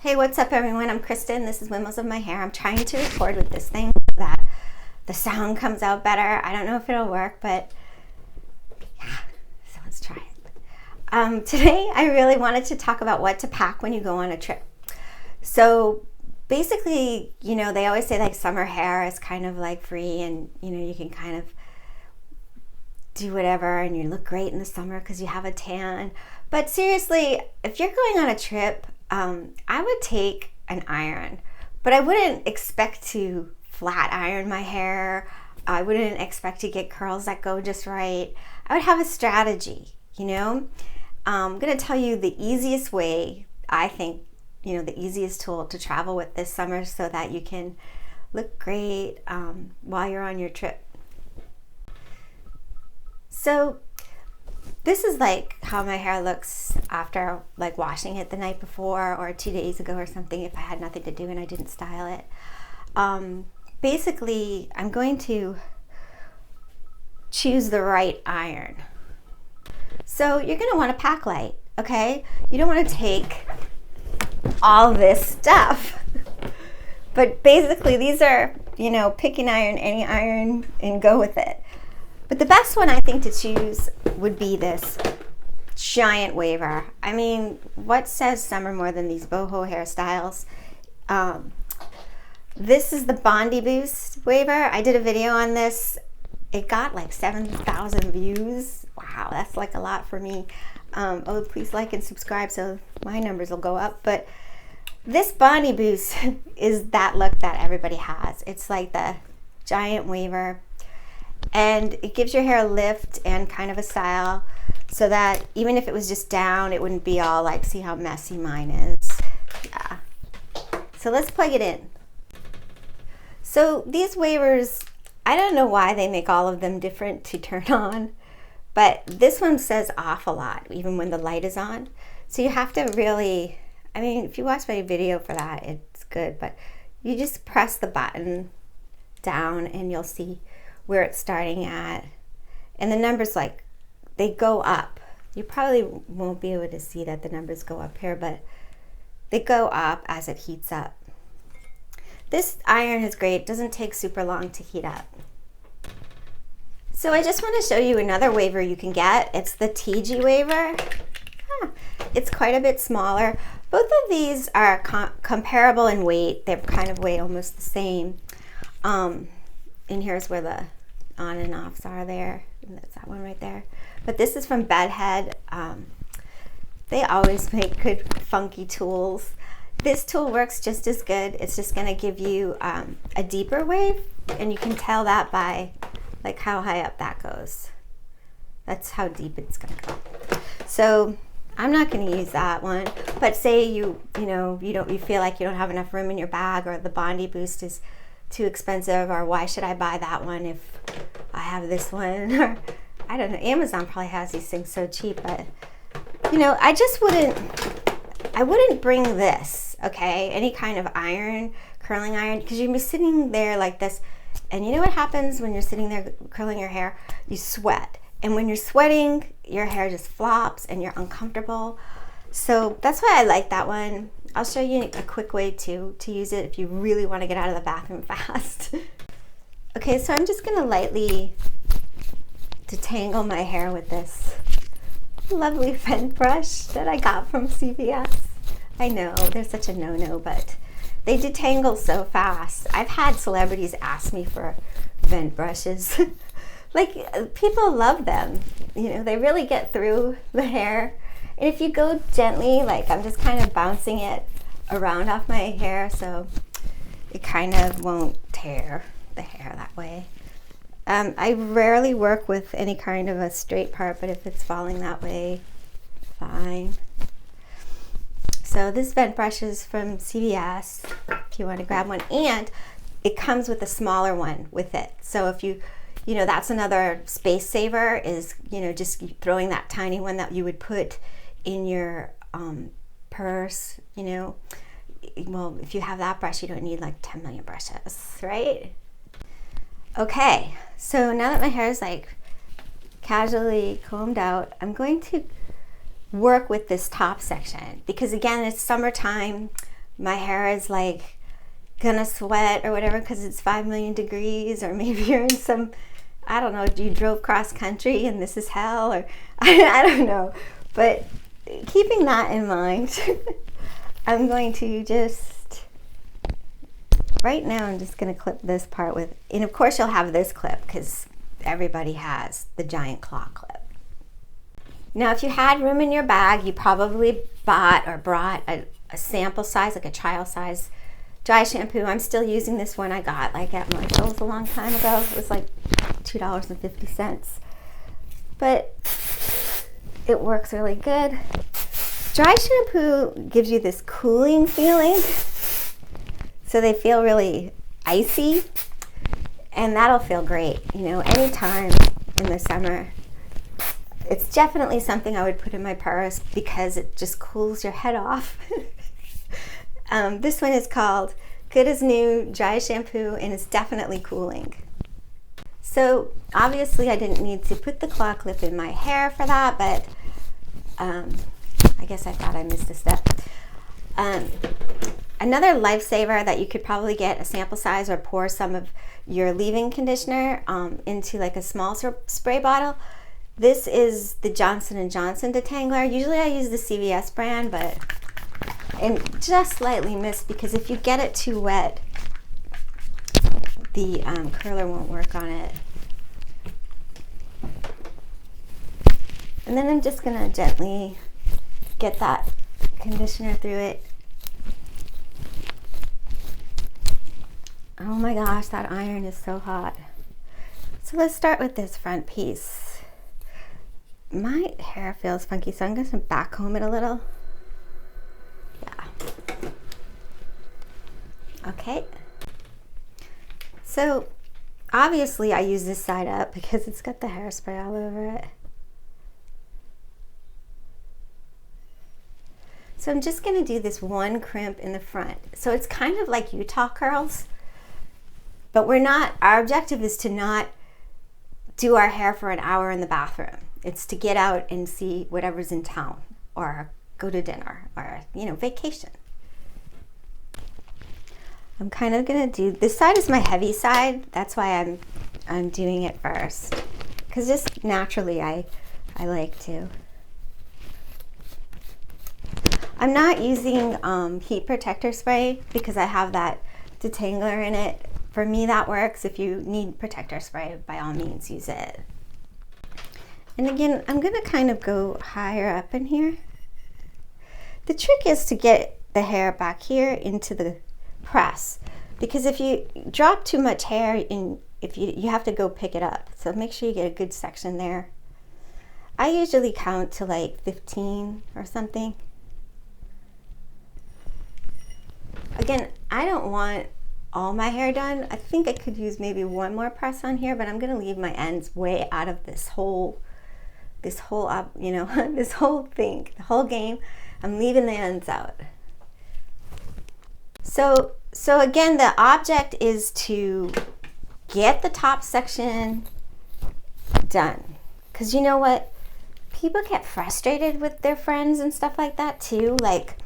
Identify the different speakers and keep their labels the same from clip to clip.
Speaker 1: Hey, what's up everyone? I'm Kristen. This is Wimbles of My Hair. I'm trying to record with this thing so that the sound comes out better. I don't know if it'll work, but yeah, so let's try it. Today I really wanted to talk about what to pack when you go on a trip. So basically, you know, they always say like summer hair is kind of like free and, you know, you can kind of do whatever and you look great in the summer because you have a tan. But seriously, if you're going on a trip, I would take an iron, but I wouldn't expect to flat iron my hair. I wouldn't expect to get curls that go just right. I would have a strategy, you know. I'm going to tell you the easiest way, I think, you know, the easiest tool to travel with this summer so that you can look great while you're on your trip. So this is like how my hair looks after like washing it the night before or 2 days ago or something if I had nothing to do and I didn't style it. Basically, I'm going to choose the right iron. So you're going to want to pack light, okay? You don't want to take all this stuff. But basically these are, you know, pick an iron, any iron, and go with it. But the best one I think to choose would be this giant waver. I mean, what says summer more than these boho hairstyles? This is the Bondi Boost waver. I did a video on this. It got like 7,000 views. Wow, that's like a lot for me. Oh, please like and subscribe so my numbers will go up. But this Bondi Boost is that look that everybody has. It's like the giant waver. And it gives your hair a lift and kind of a style so that even if it was just down, it wouldn't be all like, see how messy mine is. Yeah. So let's plug it in. So these wavers, I don't know why they make all of them different to turn on, but this one says off a lot, even when the light is on. So you have to really, I mean, if you watch my video for that, it's good, but you just press the button down and you'll see where it's starting at, and the numbers, like, they go up. You probably won't be able to see that the numbers go up here, but they go up as it heats up. This iron is great. It doesn't take super long to heat up. So I just want to show you another waver you can get. It's the TG waver. It's quite a bit smaller. Both of these are comparable in weight. They kind of weigh almost the same. And here's where the on and offs are there. And that's that one right there. But this is from Bedhead. They always make good funky tools. This tool works just as good. It's just going to give you a deeper wave, and you can tell that by like how high up that goes. That's how deep it's going to go. So I'm not going to use that one. But say you feel like you don't have enough room in your bag, or the Bondi Boost is too expensive, or why should I buy that one if I have this one? Or I don't know, Amazon probably has these things so cheap, but you know, I wouldn't bring this, okay? Any kind of iron, curling iron, because you'd be sitting there like this, and you know what happens when you're sitting there curling your hair? You sweat, and when you're sweating, your hair just flops and you're uncomfortable. So that's why I like that one. I'll show you a quick way to use it if you really want to get out of the bathroom fast. Okay, so I'm just going to lightly detangle my hair with this lovely vent brush that I got from CVS. I know, they're such a no-no, but they detangle so fast. I've had celebrities ask me for vent brushes. Like, people love them. You know, they really get through the hair. And if you go gently, like I'm just kind of bouncing it around off my hair so it kind of won't tear the hair that way. I rarely work with any kind of a straight part, but if it's falling that way, fine. So this vent brush is from CVS if you want to grab one, and it comes with a smaller one with it. So if you know, that's another space saver, is, you know, just throwing that tiny one that you would put in your purse, you know. Well, if you have that brush, you don't need like 10 million brushes, right? Okay, so now that my hair is like casually combed out, I'm going to work with this top section, because again, it's summertime. My hair is like gonna sweat or whatever because it's 5 million degrees, or maybe you're in some, I don't know, you drove cross country and this is hell, or I don't know. But keeping that in mind, I'm going to just, right now I'm just going to clip this part with, and of course you'll have this clip because everybody has the giant claw clip. Now if you had room in your bag, you probably bought or brought a sample size, like a trial size dry shampoo. I'm still using this one I got like at Marshall's a long time ago. It was like $2.50. But it works really good. Dry shampoo gives you this cooling feeling. So they feel really icy. And that'll feel great, you know, anytime in the summer. It's definitely something I would put in my purse because it just cools your head off. This one is called Good as New Dry Shampoo, and it's definitely cooling. So obviously I didn't need to put the claw clip in my hair for that, but I guess I thought I missed a step. Another lifesaver that you could probably get a sample size or pour some of your leave-in conditioner into like a small spray bottle. This is the Johnson & Johnson detangler. Usually I use the CVS brand, but and just slightly missed because if you get it too wet, the curler won't work on it. And then I'm just gonna gently get that conditioner through it. Oh my gosh, that iron is so hot. So let's start with this front piece. My hair feels funky, so I'm going to back comb it a little. Yeah. Okay. So obviously I use this side up because it's got the hairspray all over it. So I'm just going to do this one crimp in the front. So it's kind of like Utah curls, but our objective is to not do our hair for an hour in the bathroom. It's to get out and see whatever's in town, or go to dinner, or, you know, vacation. I'm kind of gonna do, this side is my heavy side. That's why I'm doing it first. Because just naturally I like to. I'm not using heat protector spray because I have that detangler in it. For me that works. If you need protector spray, by all means use it. And again, I'm gonna kind of go higher up in here. The trick is to get the hair back here into the press, because if you drop too much hair, you have to go pick it up. So make sure you get a good section there. I usually count to like 15 or something. Again, I don't want all my hair done. I think I could use maybe one more press on here, but I'm gonna leave my ends way out of this whole you know, this whole thing, the whole game. I'm leaving the ends out. So again, the object is to get the top section done. Because you know what? People get frustrated with their friends and stuff like that too. Like,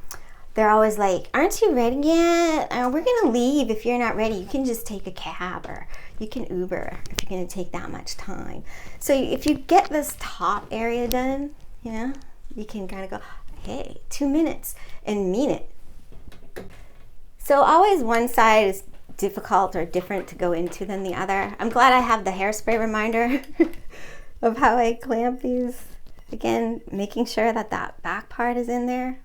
Speaker 1: they're always like, aren't you ready yet? We're gonna leave if you're not ready. You can just take a cab, or you can Uber if you're gonna take that much time. So if you get this top area done, you know, you can kind of go, hey, 2 minutes, and mean it. So always one side is difficult or different to go into than the other. I'm glad I have the hairspray reminder of how I clamp these. Again, making sure that that back part is in there.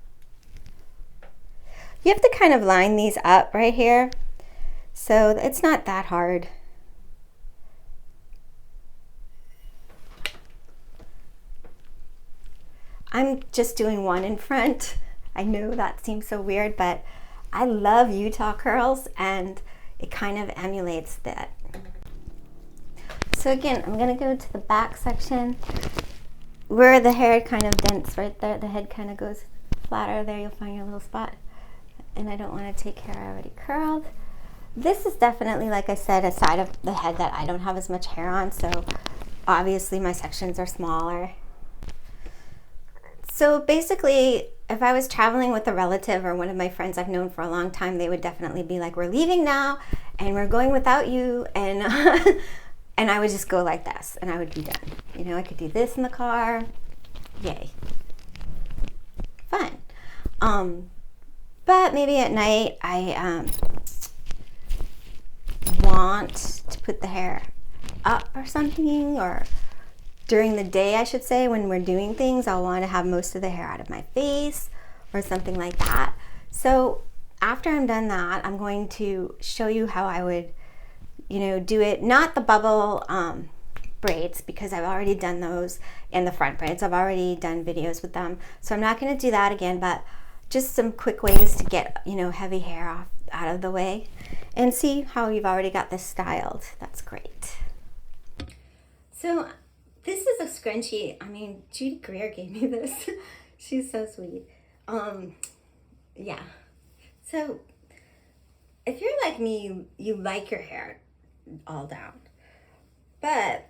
Speaker 1: You have to kind of line these up right here, so it's not that hard. I'm just doing one in front. I know that seems so weird, but I love Utah curls and it kind of emulates that. So again, I'm gonna go to the back section where the hair kind of dents right there. The head kind of goes flatter there. You'll find your little spot. And I don't want to take hair I already curled. This is definitely, like I said, a side of the head that I don't have as much hair on, so obviously my sections are smaller. So basically, if I was traveling with a relative or one of my friends I've known for a long time, they would definitely be like, we're leaving now and we're going without you. And and I would just go like this and I would be done. You know, I could do this in the car. Yay. Fun. But maybe at night I want to put the hair up or something, or during the day, I should say, when we're doing things, I'll want to have most of the hair out of my face or something like that. So after I'm done that, I'm going to show you how I would, you know, do it. Not the bubble braids, because I've already done those, and the front braids. I've already done videos with them. So I'm not going to do that again, but just some quick ways to get, you know, heavy hair off out of the way, and see how you've already got this styled. That's great. So this is a scrunchie. I mean, Judy Greer gave me this. She's so sweet. Yeah. So if you're like me, you like your hair all down, but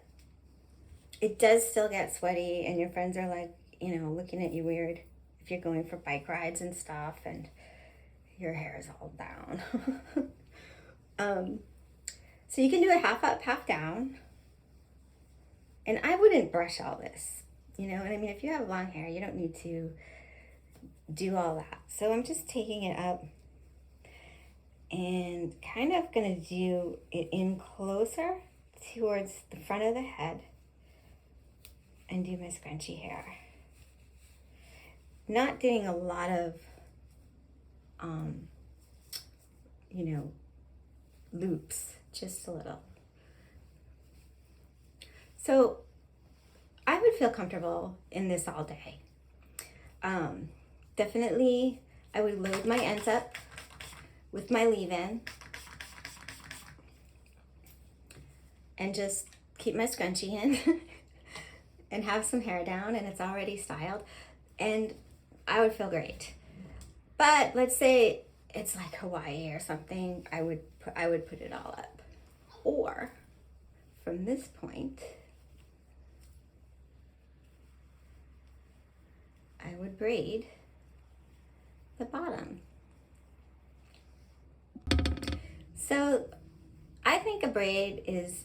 Speaker 1: it does still get sweaty, and your friends are like, you know, looking at you weird if you're going for bike rides and stuff and your hair is all down. So you can do a half up, half down. And I wouldn't brush all this, you know, and I mean, if you have long hair, you don't need to do all that. So I'm just taking it up and kind of gonna do it in closer towards the front of the head and do my scrunchy hair. Not doing a lot of, you know, loops, just a little. So I would feel comfortable in this all day. Definitely, I would load my ends up with my leave-in and just keep my scrunchie in and have some hair down, and it's already styled, and I would feel great. But let's say it's like Hawaii or something, I would put it all up. Or from this point, I would braid the bottom. So I think a braid is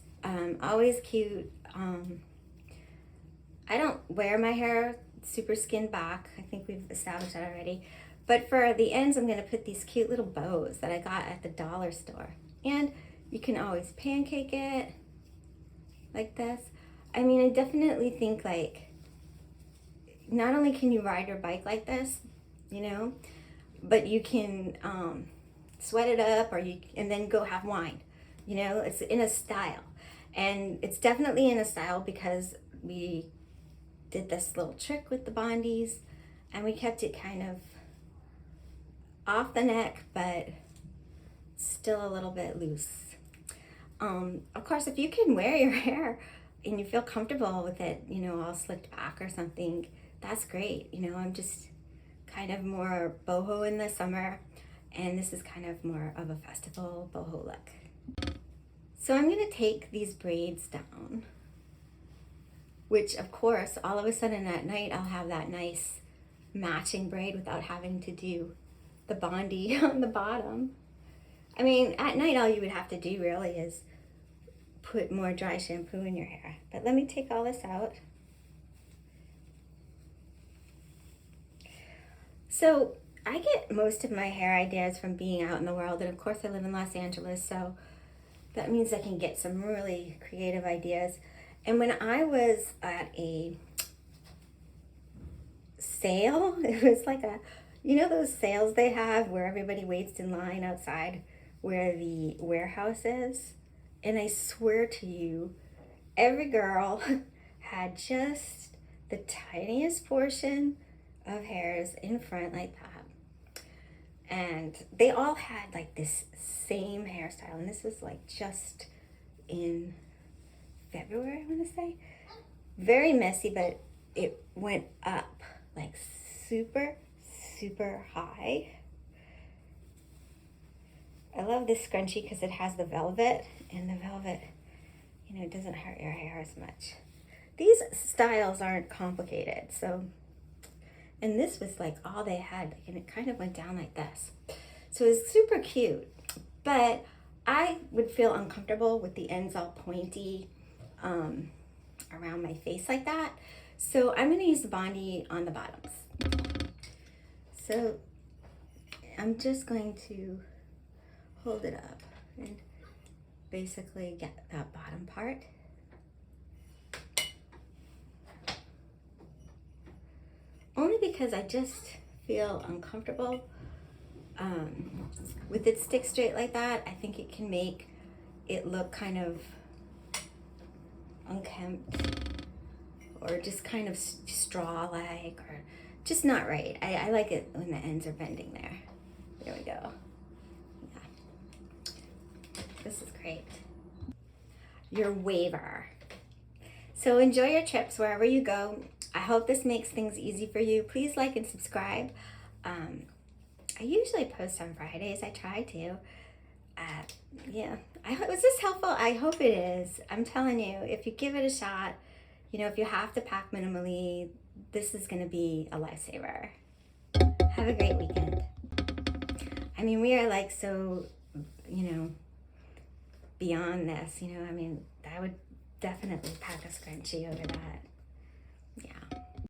Speaker 1: always cute. I don't wear my hair super skinned back. I think we've established that already. But for the ends, I'm gonna put these cute little bows that I got at the dollar store. And you can always pancake it like this. I mean, I definitely think, like, not only can you ride your bike like this, you know, but you can sweat it up, or and then go have wine. You know, it's in a style, and it's definitely in a style because we did this little trick with the bondis, and we kept it kind of off the neck, but still a little bit loose. Of course, if you can wear your hair and you feel comfortable with it, you know, all slicked back or something, that's great. You know, I'm just kind of more boho in the summer, and this is kind of more of a festival boho look. So I'm gonna take these braids down, which of course, all of a sudden at night, I'll have that nice matching braid without having to do the bondi on the bottom. I mean, at night, all you would have to do really is put more dry shampoo in your hair. But let me take all this out. So I get most of my hair ideas from being out in the world, and of course I live in Los Angeles, so that means I can get some really creative ideas. And when I was at a sale, it was like a, you know those sales they have where everybody waits in line outside where the warehouse is? And I swear to you, every girl had just the tiniest portion of hairs in front like that. And they all had like this same hairstyle. And this was like just in February, I want to say. Very messy, but it went up like super, super high. I love this scrunchie because it has the velvet, and the velvet, you know, it doesn't hurt your hair as much. These styles aren't complicated, so And this was like all they had, and it kind of went down like this. So it was super cute, but I would feel uncomfortable with the ends all pointy around my face like that. So I'm gonna use the bondi on the bottoms. So I'm just going to hold it up and basically get that bottom part. Only because I just feel uncomfortable with it stick straight like that. I think it can make it look kind of unkempt or just kind of straw-like, or just not right. I like it when the ends are bending there. There we go. Yeah. This is great. Your waver. So enjoy your trips wherever you go. I hope this makes things easy for you. Please like and subscribe. I usually post on Fridays. I try to. Yeah, was this helpful? I hope it is. I'm telling you, if you give it a shot, you know, if you have to pack minimally, this is going to be a lifesaver. Have a great weekend. I mean, we are like so, you know, beyond this, you know. I mean, I would definitely pack a scrunchie over that.